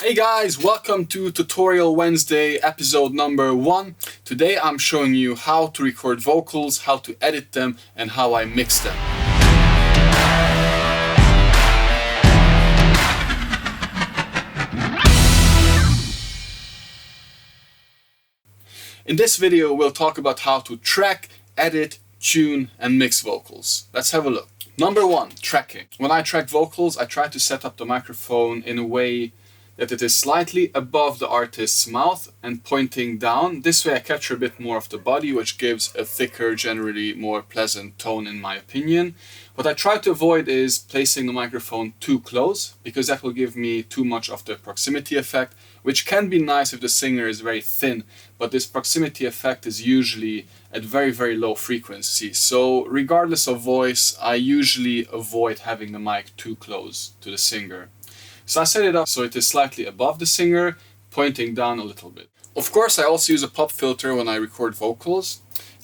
Hey guys, welcome to Tutorial Wednesday episode number 1. Today I'm showing you how to record vocals, how to edit them, and how I mix them. In this video we'll talk about how to track, edit, tune, and mix vocals. Let's have a look. Number 1, tracking. When I track vocals, I try to set up the microphone in a way that it is slightly above the artist's mouth and pointing down. This way I capture a bit more of the body, which gives a thicker, generally more pleasant tone in my opinion. What I try to avoid is placing the microphone too close, because that will give me too much of the proximity effect, which can be nice if the singer is very thin, but this proximity effect is usually at very, very low frequency. So regardless of voice, I usually avoid having the mic too close to the singer. So I set it up so it is slightly above the singer, pointing down a little bit. Of course, I also use a pop filter when I record vocals.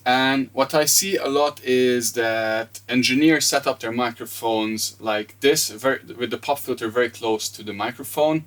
And what I see a lot is that engineers set up their microphones like this, with the pop filter very close to the microphone,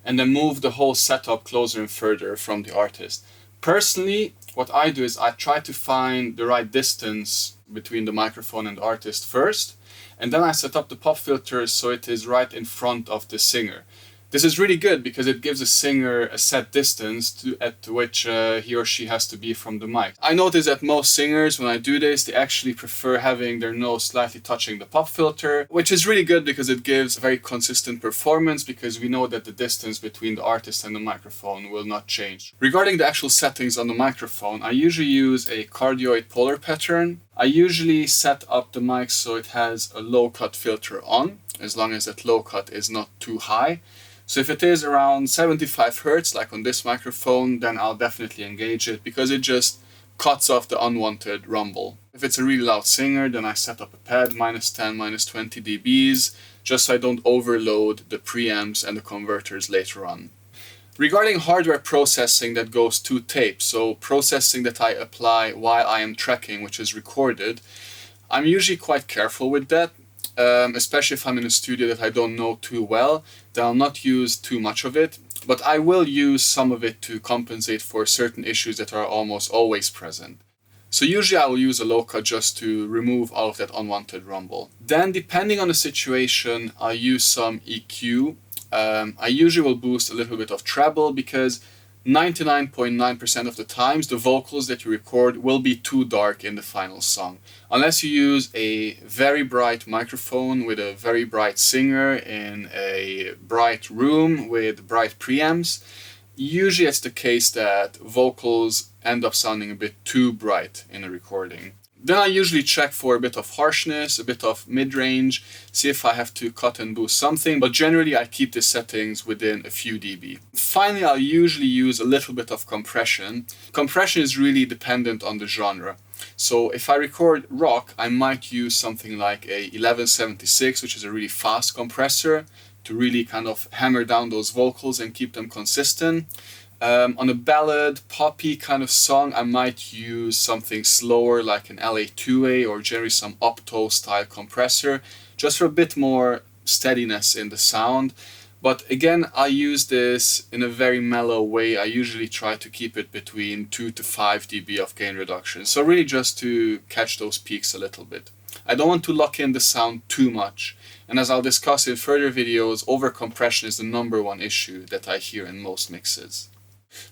and then move the whole setup closer and further from the artist. Personally, what I do is I try to find the right distance between the microphone and the artist first, and then I set up the pop filter so it is right in front of the singer. This is really good because it gives the singer a set distance at which he or she has to be from the mic. I notice that most singers, when I do this, they actually prefer having their nose slightly touching the pop filter, which is really good because it gives a very consistent performance, because we know that the distance between the artist and the microphone will not change. Regarding the actual settings on the microphone, I usually use a cardioid polar pattern. I usually set up the mic so it has a low cut filter on, as long as that low cut is not too high. So if it is around 75 Hz, like on this microphone, then I'll definitely engage it, because it just cuts off the unwanted rumble. If it's a really loud singer, then I set up a pad, -10, -20 dBs, just so I don't overload the preamps and the converters later on. Regarding hardware processing that goes to tape, so processing that I apply while I am tracking, which is recorded, I'm usually quite careful with that. Especially if I'm in a studio that I don't know too well, then I'll not use too much of it, but I will use some of it to compensate for certain issues that are almost always present. So usually I will use a low cut just to remove all of that unwanted rumble. Then, depending on the situation, I'll use some EQ. I usually will boost a little bit of treble, because 99.9% of the times the vocals that you record will be too dark in the final song. Unless you use a very bright microphone with a very bright singer in a bright room with bright preamps, usually it's the case that vocals end up sounding a bit too bright in a recording. Then I usually check for a bit of harshness, a bit of mid-range, see if I have to cut and boost something, but generally I keep the settings within a few dB. Finally, I'll usually use a little bit of compression. Compression is really dependent on the genre. So if I record rock, I might use something like a 1176, which is a really fast compressor, to really kind of hammer down those vocals and keep them consistent. On a ballad, poppy kind of song, I might use something slower like an LA2A or generally some Opto style compressor, just for a bit more steadiness in the sound. But again, I use this in a very mellow way. I usually try to keep it between 2 to 5 dB of gain reduction. So really just to catch those peaks a little bit. I don't want to lock in the sound too much. And as I'll discuss in further videos, overcompression is the #1 issue that I hear in most mixes.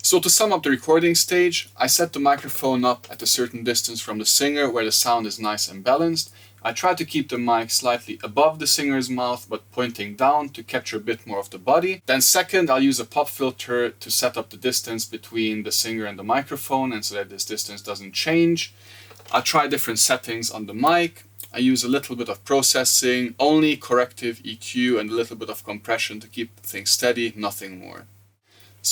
So to sum up the recording stage, I set the microphone up at a certain distance from the singer where the sound is nice and balanced. I try to keep the mic slightly above the singer's mouth but pointing down to capture a bit more of the body. Then second, I'll use a pop filter to set up the distance between the singer and the microphone, and so that this distance doesn't change. I'll try different settings on the mic. I use a little bit of processing, only corrective EQ and a little bit of compression to keep things steady, nothing more.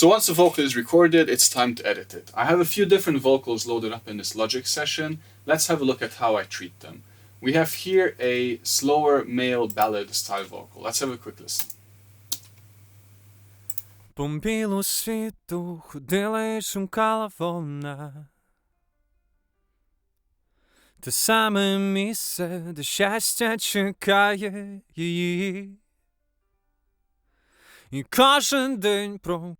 So once the vocal is recorded, it's time to edit it. I have a few different vocals loaded up in this Logic session. Let's have a look at how I treat them. We have here a slower male ballad style vocal. Let's have a quick listen. По білу світу ходила й шумкала вона. Те саме місце, де щастя чекає її. І кожен день про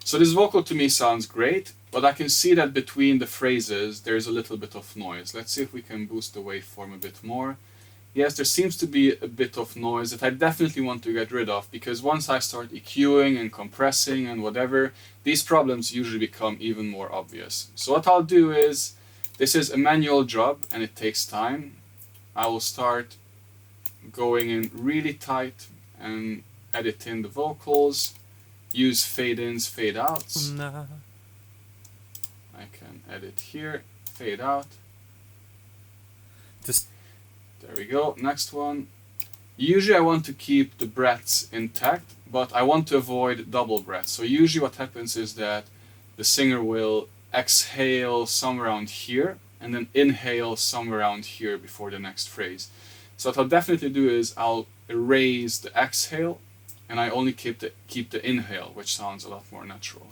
So this vocal to me sounds great, but I can see that between the phrases there's a little bit of noise. Let's see if we can boost the waveform a bit more. Yes, there seems to be a bit of noise that I definitely want to get rid of, because once I start EQing and compressing and whatever, these problems usually become even more obvious. So what I'll do is, this is a manual job and it takes time. I will start going in really tight and edit in the vocals, use fade-ins, fade-outs. на I can edit here, fade out. This There we go, next one. Usually I want to keep the breaths intact, but I want to avoid double breaths. So usually what happens is that the singer will exhale somewhere around here and then inhale somewhere around here before the next phrase. So what I'll definitely do is I'll erase the exhale and I only keep the inhale, which sounds a lot more natural.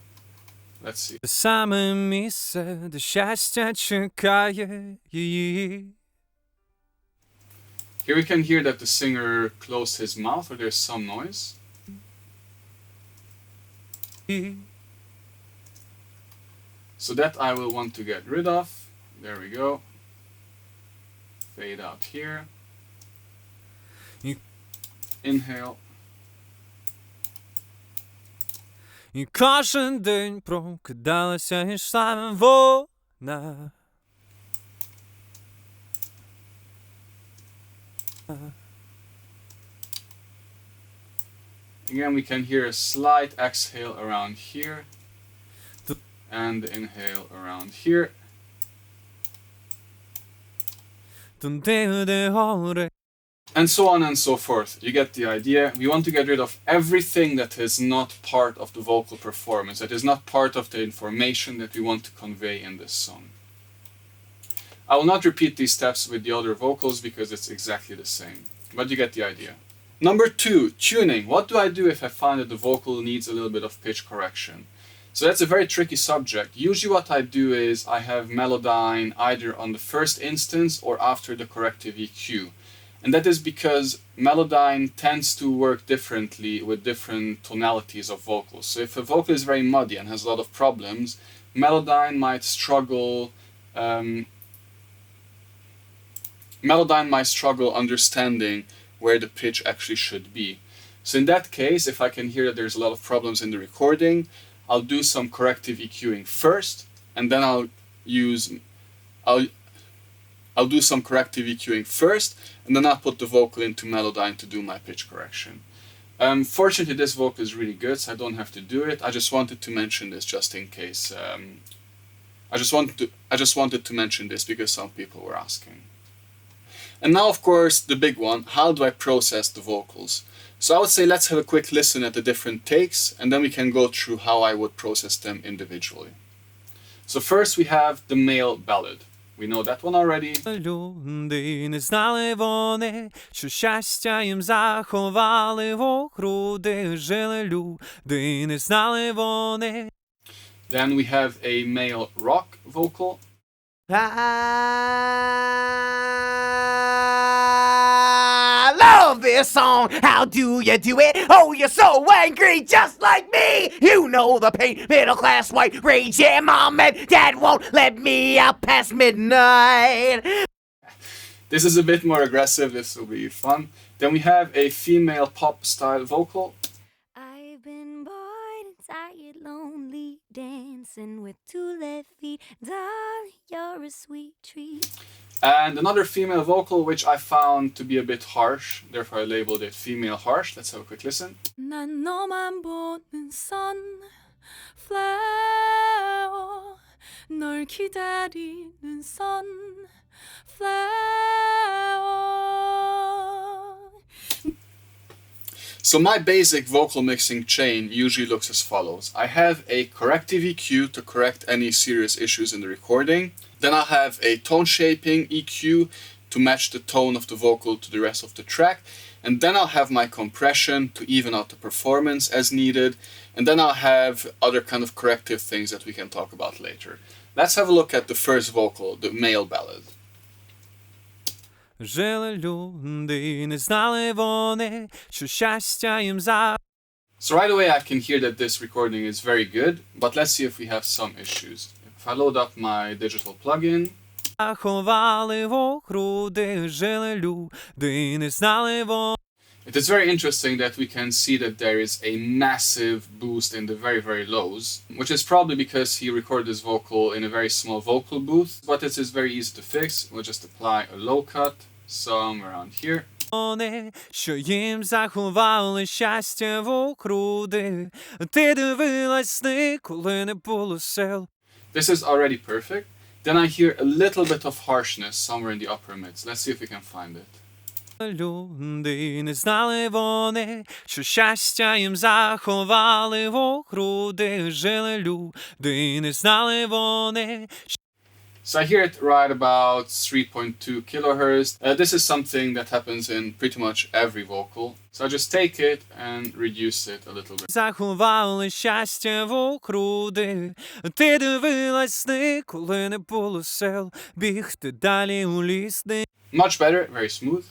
Let's see. саме місце, де щастя чекає її. Here we can hear that the singer closed his mouth, or there's some noise. So that I will want to get rid of. There we go. Fade out here. Inhale. І кожен день прокидалася і йшла вона. Again, we can hear a slight exhale around here and inhale around here. Туди, де гори. And so on and so forth. You get the idea. We want to get rid of everything that is not part of the vocal performance, that is not part of the information that we want to convey in this song. I will not repeat these steps with the other vocals because it's exactly the same, but you get the idea. Number 2, tuning. What do I do if I find that the vocal needs a little bit of pitch correction? So that's a very tricky subject. Usually what I do is I have Melodyne either on the first instance or after the corrective EQ. And that is because Melodyne tends to work differently with different tonalities of vocals. So if a vocal is very muddy and has a lot of problems, Melodyne might struggle understanding where the pitch actually should be. So in that case, if I can hear that there's a lot of problems in the recording, I'll do some corrective EQing first, and then I'll do some corrective EQing first, and then I'll put the vocal into Melodyne to do my pitch correction. Fortunately, this vocal is really good, so I don't have to do it. I just wanted to mention this just in case. I just wanted to mention this because some people were asking. And now, of course, the big one: how do I process the vocals? So I would say let's have a quick listen at the different takes, and then we can go through how I would process them individually. So first we have the male ballad. We know that one already. Люди не знали вони, що щастя їм заховали в груди. Жили люди, не знали вони. Then we have a male rock vocal. I love this song. How do you do it? Oh, you're so angry, just like me. You know the pain, middle class white rage. Yeah, mom and dad won't let me out past midnight. This is a bit more aggressive. This will be fun. Then we have a female pop style vocal. I've been bored and tired, lonely, dancing with two left feet. Darling, you're a sweet treat. And another female vocal which I found to be a bit harsh, therefore I labeled it female harsh. Let's have a quick listen. 난 너만 보는 sunflower, 널 기다리는 sunflower. So my basic vocal mixing chain usually looks as follows. I have a corrective EQ to correct any serious issues in the recording. Then I'll have a tone shaping EQ to match the tone of the vocal to the rest of the track. And then I'll have my compression to even out the performance as needed. And then I'll have other kind of corrective things that we can talk about later. Let's have a look at the first vocal, the male ballad. Жили люди, не знали вони, що щастя їм So right away I can hear that this recording is very good, but let's see if we have some issues. If I load up my digital plugin, Заховали в груди, жили люди, не знали вони. it is very interesting that we can see that there is a massive boost in the very, very lows, which is probably because he recorded his vocal in a very small vocal booth, but this is very easy to fix. We'll just apply a low cut somewhere around here. Вони, що їм заховали щастя в груди. Ти дивилась сни, коли не було сил. This is already perfect. Then I hear a little bit of harshness somewhere in the upper mids. Let's see if we can find it. Люди, не знали вони, що щастя їм заховали в груди. Жили люди, не знали вони. So I hear it right about 3.2 kilohertz. This is something that happens in pretty much every vocal. So I just take it and reduce it a little bit. Заховали щастя в груди. Ти дивилась сни, коли не було сил. Бігти далі у ліс. Much better, very smooth.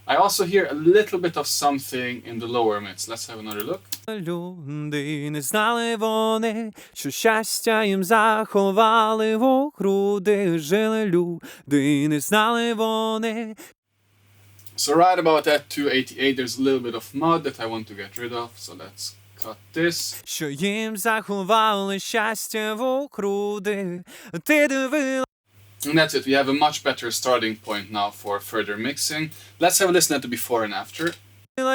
I also hear a little bit of something in the lower mids. Let's have another look. Люди, не знали вони, що щастя їм заховали в груди. Жили люди, не знали вони. So right about at 288, there's a little bit of mud that I want to get rid of. So let's cut this. Що їм заховали щастя в груди. Ти дивилась. And that's it. We have a much better starting point now for further mixing. Let's have a listen at the before and after.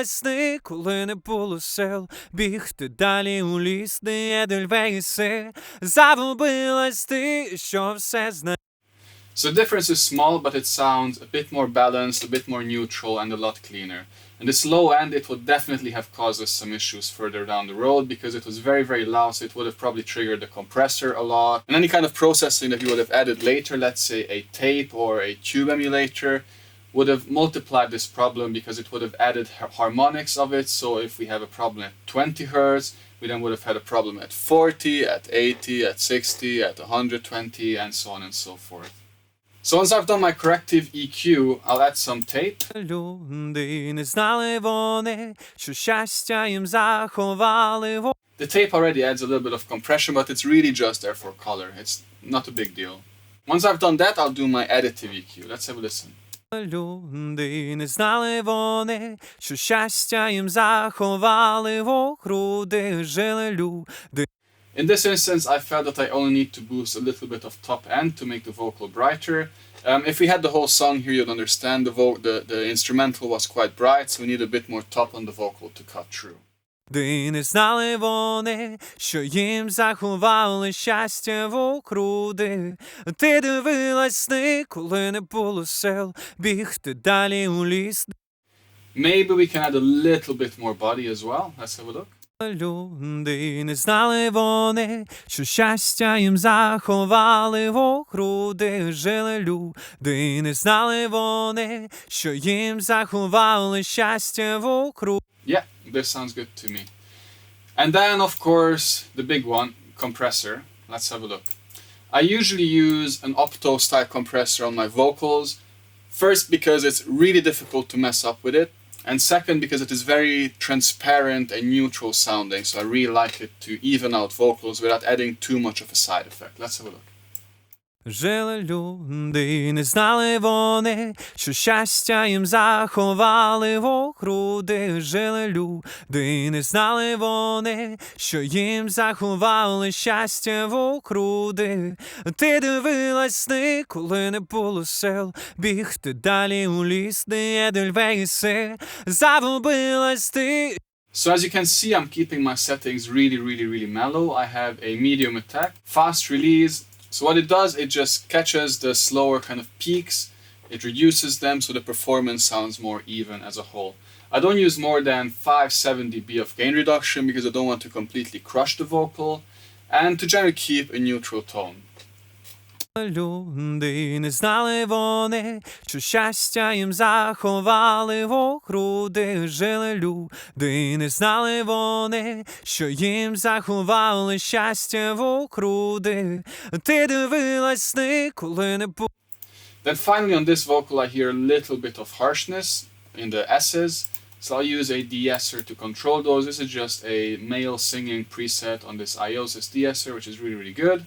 Сни, коли не було сил, бігти далі у ліс, де є дельвейси. Загубилась ти, що все знає. So the difference is small, but it sounds a bit more balanced, a bit more neutral, and a lot cleaner. And this low end, it would definitely have caused us some issues further down the road because it was very, very loud, so it would have probably triggered the compressor a lot. And any kind of processing that you would have added later, let's say a tape or a tube emulator, would have multiplied this problem because it would have added harmonics of it. So if we have a problem at 20 hertz, we then would have had a problem at 40, at 80, at 60, at 120, and so on and so forth. So once I've done my corrective EQ, I'll add some tape. Люди, не знали вони, що щастя їм заховали в. The tape already adds a little bit of compression, but it's really just there for color. It's not a big deal. Once I've done that, I'll do my additive EQ. Let's have a listen. Люди, не знали вони, що щастя їм заховали в груди. Жили люди. In this instance, I felt that I only need to boost a little bit of top end to make the vocal brighter. If we had the whole song here, you'd understand the instrumental was quite bright, so we need a bit more top on the vocal to cut through. Не знали вони, що їм заховали щастя в груди. Ти дивилась сни, коли не було сил, бігти далі у ліс. Maybe we can add a little bit more body as well. Let's have a look. Люди, не знали вони, що щастя їм заховали в груди. Жили люди, не знали вони, що їм заховали щастя в груди. Yeah, this sounds good to me. And then, of course, the big one, compressor. Let's have a look. I usually use an opto-style compressor on my vocals. First, because it's really difficult to mess up with it. And second, because it is very transparent and neutral sounding. So I really like it to even out vocals without adding too much of a side effect. Let's have a look. Жили люди, не знали вони, що щастя їм заховали в груди. Жили люди, не знали вони, що їм заховали щастя в груди. Ти дивилась сни, коли не було сил, бігти далі у ліс, де є дельвейси. Загубилась ти. So as you can see, I'm keeping my settings really mellow. I have a medium attack, fast release. So what it does, it just catches the slower kind of peaks, it reduces them so the performance sounds more even as a whole. I don't use more than 5-7 dB of gain reduction because I don't want to completely crush the vocal and to generally keep a neutral tone. Люди, не знали вони, що щастя їм заховали в груди. Жили люди, не знали вони, що їм заховали щастя в груди. Ти дивилась сни, коли не було. Then finally on this vocal I hear a little bit of harshness in the S's. So I'll use a de-esser to control those. This is just a male singing preset on this iOS de-esser, which is really, really good.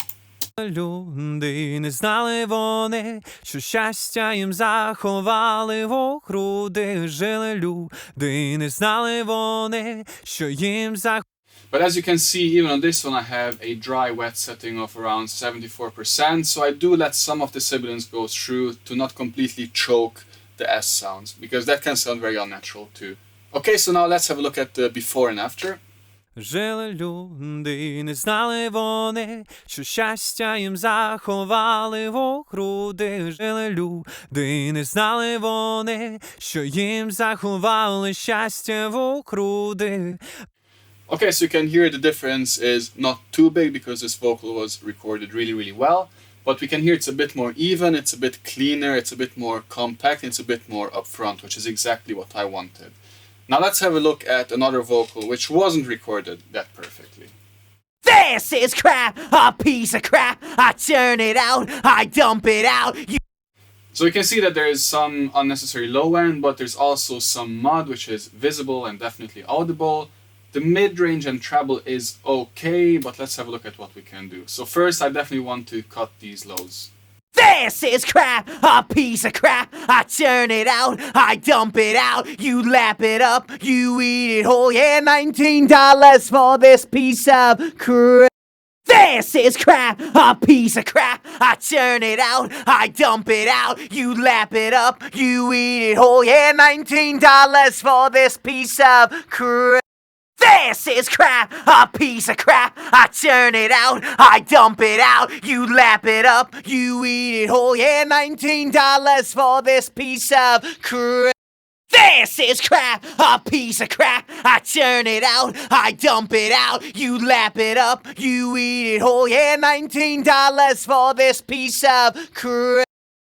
Люди не знали вони, що щастя їм заховали в груди. Жили люди, не знали вони, що їм заховали. But as you can see, even on this one I have a dry-wet setting of around 74%, so I do let some of the sibilants go through to not completely choke the S sounds, because that can sound very unnatural too. Okay, so now let's have a look at the before and after. Жили люди, не знали вони, що щастя їм заховали в груди. Жили люди, не знали вони, що їм заховали щастя в груди. Okay, so you can hear the difference is not too big because this vocal was recorded really, really well. But we can hear it's a bit more even, it's a bit cleaner, it's a bit more compact, it's a bit more upfront, which is exactly what I wanted. Now let's have a look at another vocal which wasn't recorded that perfectly. This is crap, a piece of crap. I turn it out, I dump it out. So you can see that there is some unnecessary low end, but there's also some mud which is visible and definitely audible. The mid-range and treble is okay, but let's have a look at what we can do. So first, I definitely want to cut these lows. This is crap, a piece of crap. I turn it out, I dump it out. You lap it up, you eat it whole. Yeah, $19 for this piece of crap. This is crap, a piece of crap. I turn it out, I dump it out. You lap it up, you eat it whole. Yeah, $19 for this piece of crap. This is crap, a piece of crap. I turn it out, I dump it out. You lap it up, you eat it whole. Yeah, $19 for this piece of crap. This is crap, a piece of crap. I turn it out, I dump it out. You lap it up, you eat it whole. Yeah, $19 for this piece of crap.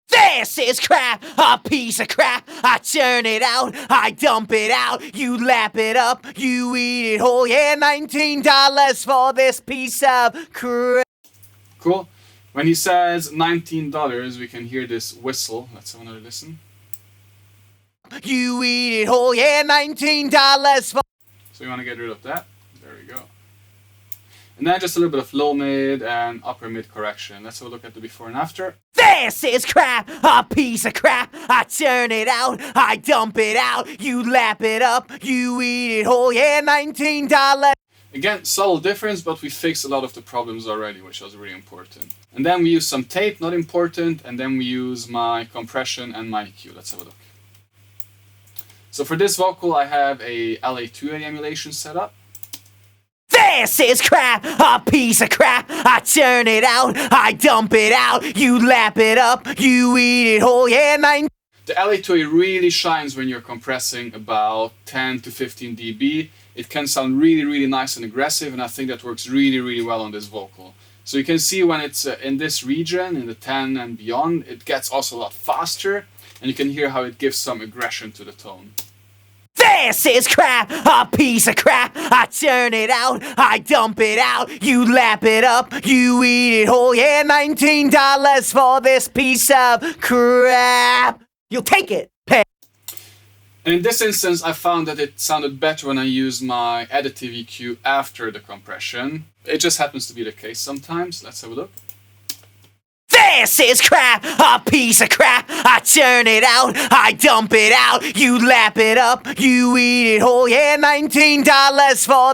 This is crap, a piece of crap. I turn it out, I dump it out. You lap it up, you eat it whole. Yeah, $19 for this piece of crap. Cool. When he says $19, we can hear this whistle. Let's have another listen. You eat it whole. Yeah, $19 for. So you want to get rid of that. There we go. And then just a little bit of low mid and upper mid correction. Let's have a look at the before and after. This is crap, a piece of crap. I turn it out, I dump it out. You lap it up, you eat it whole. Yeah, $19. Again, subtle difference, but we fixed a lot of the problems already, which was really important. And then we use some tape, not important, and then we use my compression and my EQ. Let's have a look. So for this vocal, I have a LA2A emulation set up. This is crap, a piece of crap. I turn it out, I dump it out. You lap it up, you eat it whole. Yeah, The LA2A really shines when you're compressing about 10 to 15 dB. It can sound really, really nice and aggressive, and I think that works really, really well on this vocal. So you can see when it's in this region, in the 10 and beyond, it gets also a lot faster, and you can hear how it gives some aggression to the tone. This is crap, a piece of crap. I turn it out, I dump it out. You lap it up, you eat it whole. Yeah, $19 for this piece of crap. You'll take it, pay. And in this instance, I found that it sounded better when I used my additive EQ after the compression. It just happens to be the case sometimes. Let's have a look. This is crap, a piece of crap. I turn it out, I dump it out. You lap it up, you eat it whole. Yeah, $19 for.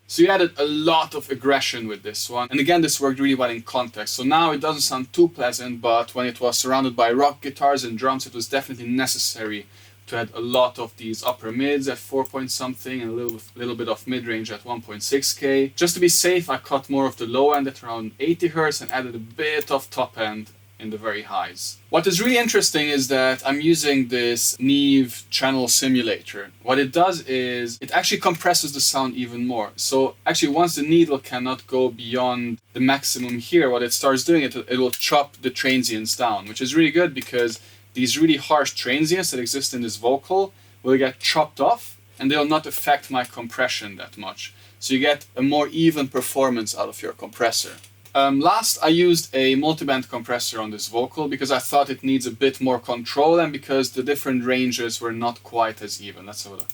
So you added a lot of aggression with this one. And again, this worked really well in context. So now it doesn't sound too pleasant, but when it was surrounded by rock guitars and drums, it was definitely necessary to add a lot of these upper mids at 4 point something and a little bit of mid-range at 1.6K. Just to be safe, I cut more of the low end at around 80 Hz and added a bit of top end in the very highs. What is really interesting is that I'm using this Neve channel simulator. What it does is it actually compresses the sound even more. So actually once the needle cannot go beyond the maximum here, what it starts doing, it will chop the transients down, which is really good because these really harsh transients that exist in this vocal will get chopped off and they'll not affect my compression that much. So you get a more even performance out of your compressor. Last, I used a multiband compressor on this vocal because I thought it needs a bit more control and because the different ranges were not quite as even. Let's have a look.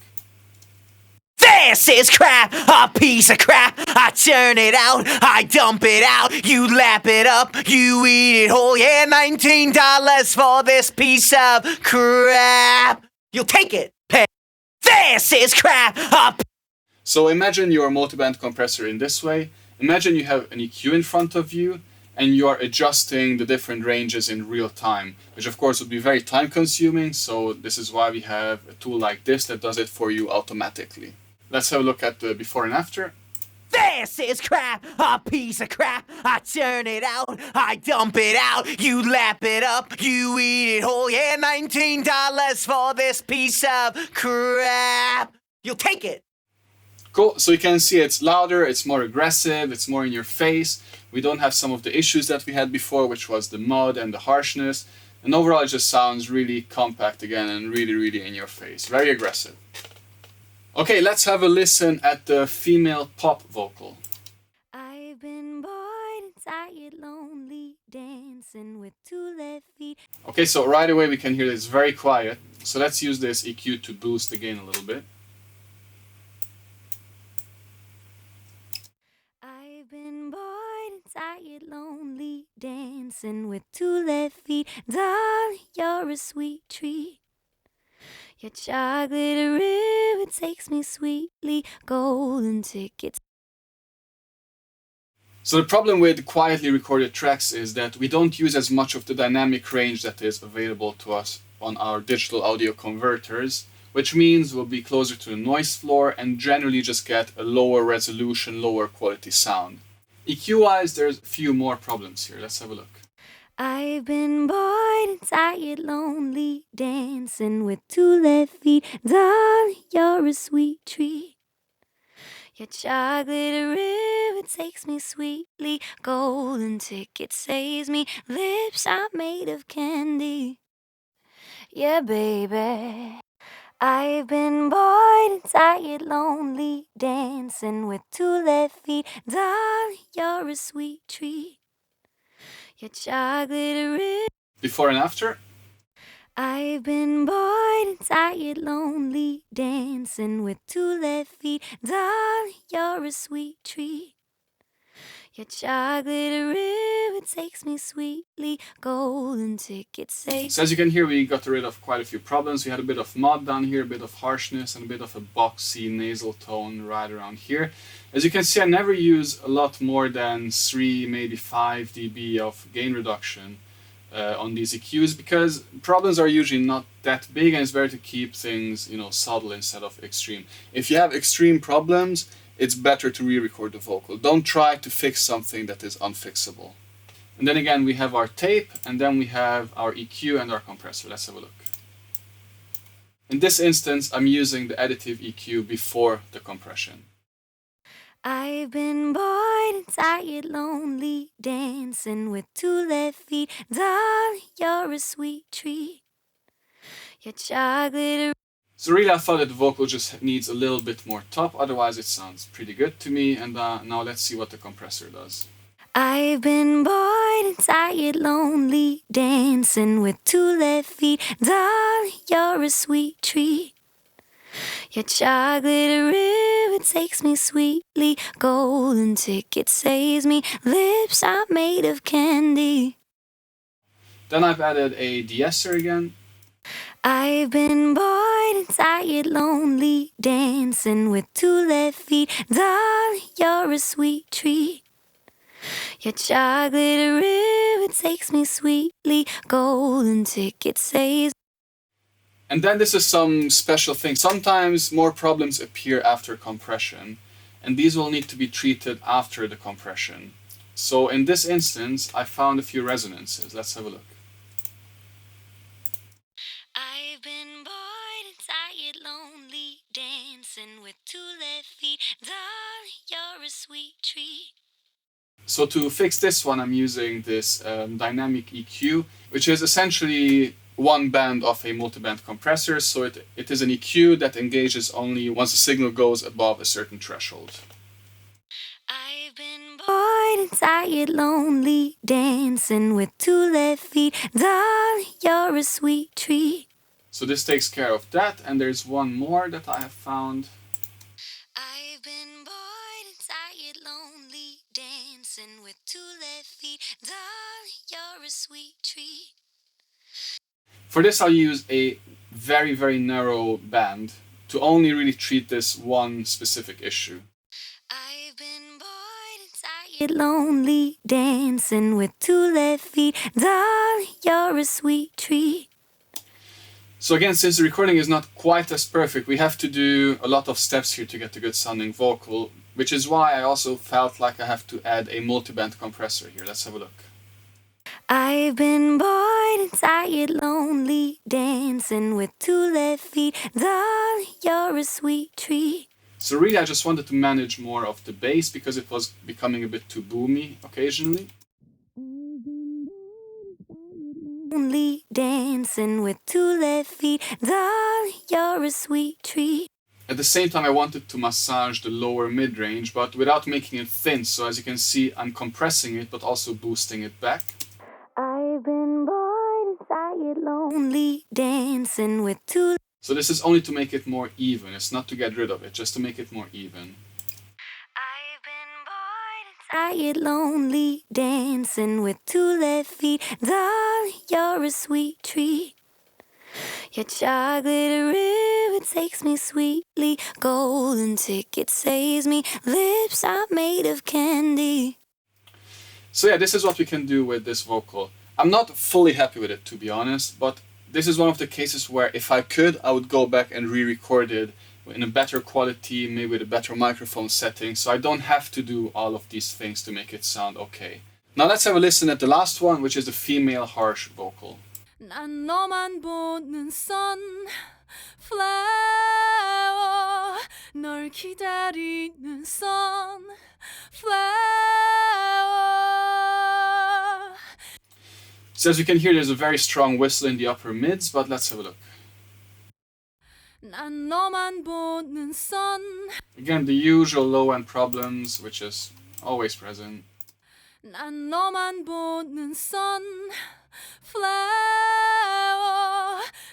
This is crap, a piece of crap. I churn it out, I dump it out. You lap it up, you eat it whole. Yeah, $19 for this piece of crap. You'll take it, pay. This is crap, So imagine your multiband compressor in this way. Imagine you have an EQ in front of you and you are adjusting the different ranges in real time, which of course would be very time consuming, so this is why we have a tool like this that does it for you automatically. Let's have a look at the before and after. This is crap, a piece of crap. I churn it out, I dump it out. You lap it up, you eat it whole. Yeah, $19 for this piece of crap. You'll take it. Cool, so you can see it's louder, it's more aggressive, it's more in your face. We don't have some of the issues that we had before, which was the mud and the harshness. And overall it just sounds really compact again and really in your face. Very aggressive. Okay, let's have a listen at the female pop vocal. I've been bored and tired, lonely, dancing with two left feet. Okay, so right away we can hear that it's very quiet. So let's use this EQ to boost the gain a little bit. I've been bored and tired, lonely, dancing with two left feet. Darling, you're a sweet treat. Your chocolate ribbon takes me sweetly, golden tickets. So the problem with quietly recorded tracks is that we don't use as much of the dynamic range that is available to us on our digital audio converters, which means we'll be closer to the noise floor and generally just get a lower resolution, lower quality sound. EQ-wise, there's a few more problems here. Let's have a look. I've been bored and tired, lonely, dancing with two left feet. Darling, you're a sweet treat. Your chocolate ribbon takes me sweetly, golden ticket saves me. Lips are made of candy. Yeah, baby. I've been bored and tired, lonely, dancing with two left feet. Darling, you're a sweet treat. Your chocolate ribbon. Before and after. I've been bored and tired, lonely, dancing with two left feet. Darling, you're a sweet treat. Your chocolate ribbon takes me sweetly, golden ticket saves. So as you can hear, we got rid of quite a few problems. We had a bit of mud down here, a bit of harshness, and a bit of a boxy nasal tone right around here. As you can see, I never use a lot more than 3, maybe 5 dB of gain reduction on these EQs, because problems are usually not that big and it's better to keep things, subtle instead of extreme. If you have extreme problems, it's better to re-record the vocal. Don't try to fix something that is unfixable. And then again, we have our tape, and then we have our EQ and our compressor. Let's have a look. In this instance, I'm using the additive EQ before the compression. I've been bored and tired, lonely, dancing with two left feet. Darling, you're a sweet treat. Your chocolate. So really I thought that the vocal just needs a little bit more top, otherwise it sounds pretty good to me. And now let's see what the compressor does. I've been bored and tired, lonely, dancing with two left feet. Darling, you're a sweet treat. Your chocolate ribbon takes me sweetly, golden ticket saves me. Lips are made of candy. Then I've added a de-esser again. I've been bored and tired, lonely, dancing with two left feet. Darling, you're a sweet treat. Your chocolate ribbon takes me sweetly, golden ticket saves. And then this is some special thing. Sometimes more problems appear after compression, and these will need to be treated after the compression. So in this instance, I found a few resonances. Let's have a look. I've been bored and tired, lonely, dancing with two left feet. Darling, you're a sweet treat. So to fix this one, I'm using this dynamic EQ, which is essentially one band of a multiband compressor. So it is an EQ that engages only once the signal goes above a certain threshold. I've been bored and tired, lonely, dancing with two left feet. Darling, you're a sweet treat. So this takes care of that, and there's one more that I have found. dancing with 2 left feet. Darling, you're a sweet treat. For this I'll use a very, very narrow band to only really treat this one specific issue. I've been bored and tired, lonely, dancing with 2 left feet. Darling, you're a sweet treat. So again, since the recording is not quite as perfect, we have to do a lot of steps here to get a good sounding vocal, which is why I also felt like I have to add a multiband compressor here. Let's have a look. I've been bored and tired, lonely, dancing with 2 left feet. Darling, you're a sweet treat. So really I just wanted to manage more of the bass because it was becoming a bit too boomy occasionally. Lonely, dancing with 2 left feet. Darling, you're a sweet treat. At the same time I wanted to massage the lower mid-range, but without making it thin, so as you can see I'm compressing it but also boosting it back. I've been bored and tired, lonely, dancing with 2. So this is only to make it more even, it's not to get rid of it, just to make it more even. I've been bored and tired, lonely, dancing with 2 left feet. Darling, you're a sweet treat. Your chocolate ribbon takes me sweetly. Golden ticket saves me. Lips are made of candy. So yeah, this is what we can do with this vocal. I'm not fully happy with it, to be honest, but this is one of the cases where if I could, I would go back and re-record it in a better quality, maybe with a better microphone setting, so I don't have to do all of these things to make it sound okay. Now let's have a listen at the last one, which is the female harsh vocal. 난 너만 보는 sunflower 널 기다리는 sunflower So as you can hear, there's a very strong whistle in the upper mids, but let's have a look. 난 너만 보는 sun Again, the usual low-end problems, which is always present. 난 너만 보는 sunflower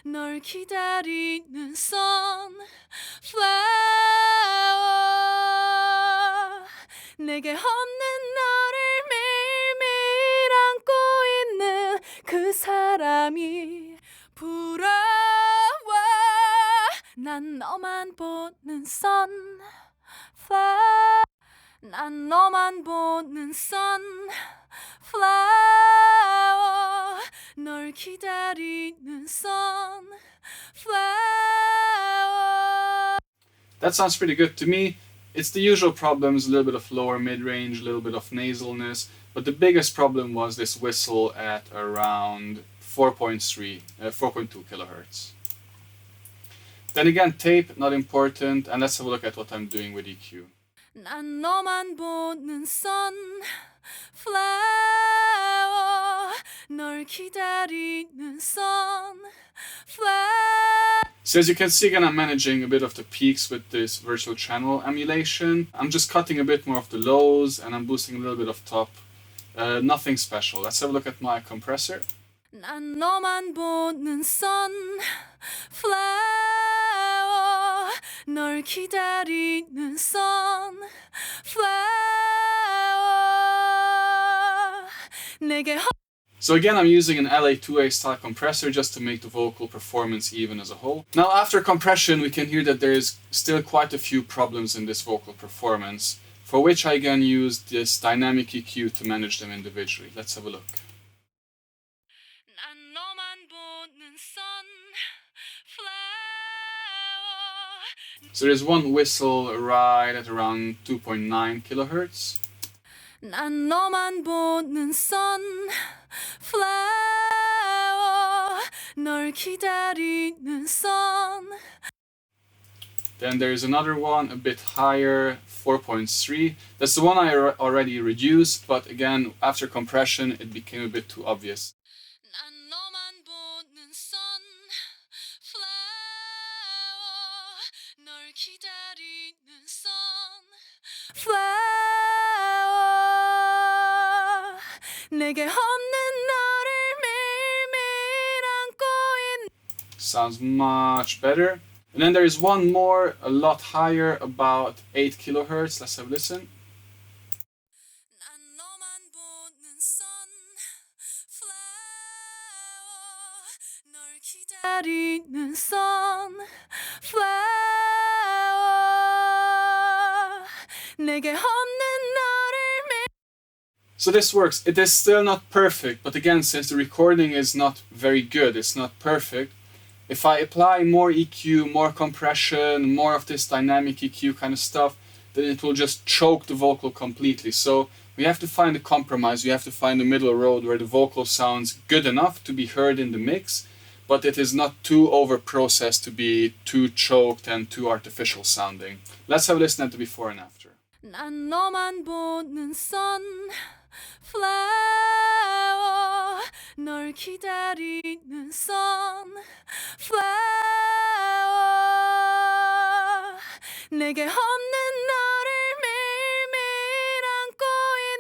널 기다리는 sunflower 내게 없는 너를 매일매일 안고 있는 그 사람이 부러워 난 너만 보는 sunflower 난 너만 보는 sunflower 널 기다리는 sunflower That sounds pretty good to me. It's the usual problems, a little bit of lower mid-range, a little bit of nasalness, but the biggest problem was this whistle at around 4.2 kilohertz. Then again, tape, not important, and let's have a look at what I'm doing with EQ. 난 너만 보는 sunflower 널 기다리는 sunflower So as you can see, again, I'm managing a bit of the peaks with this virtual channel emulation. I'm just cutting a bit more of the lows and I'm boosting a little bit of top. Nothing special. Let's have a look at my compressor. 난 너만 보는 sunflower 널 기다리는 sunflower 내게 So again, I'm using an LA2A style compressor just to make the vocal performance even as a whole. Now after compression, we can hear that there is still quite a few problems in this vocal performance, for which I again used this dynamic EQ to manage them individually. Let's have a look. 난 너만 보는 sunflower So there's one whistle right at around 2.9 kilohertz. 난 너만 보는 sunflower 널 기다리는 sun Then there is another one a bit higher, 4.3. That's the one I already reduced, but again, after compression, it became a bit too obvious. 난 너만 보는 sunflower 널 기다리는 sunflower 내게 없는 너를 매일매일 안고 있는 Sounds much better. And then there is one more, a lot higher, about 8 kilohertz. Let's have a listen. 난 너만 기다리는 sunflower 내게 없는 너를 So this works. It is still not perfect, but again, since the recording is not very good, it's not perfect, if I apply more EQ, more compression, more of this dynamic EQ kind of stuff, then it will just choke the vocal completely. So we have to find a compromise, we have to find a middle road where the vocal sounds good enough to be heard in the mix, but it is not too over-processed to be too choked and too artificial sounding. Let's have a listen at the before and after. 난 너만 보는 sunflower 널 기다리는 sunflower 내게 없는 너를 매일매일 안고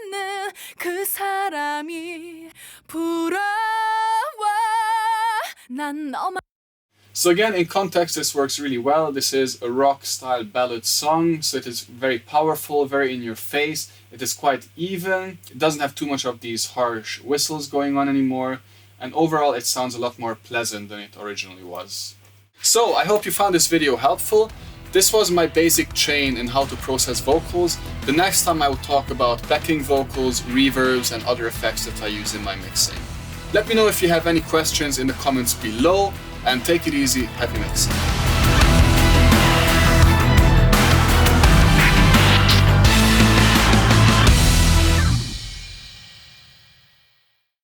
있는 그 사람이 부러워 난 너만 So again, in context, this works really well. This is a rock-style ballad song, so it is very powerful, very in your face. It is quite even. It doesn't have too much of these harsh whistles going on anymore. And overall, it sounds a lot more pleasant than it originally was. So, I hope you found this video helpful. This was my basic chain in how to process vocals. The next time I will talk about backing vocals, reverbs, and other effects that I use in my mixing. Let me know if you have any questions in the comments below. And take it easy, happy mixing.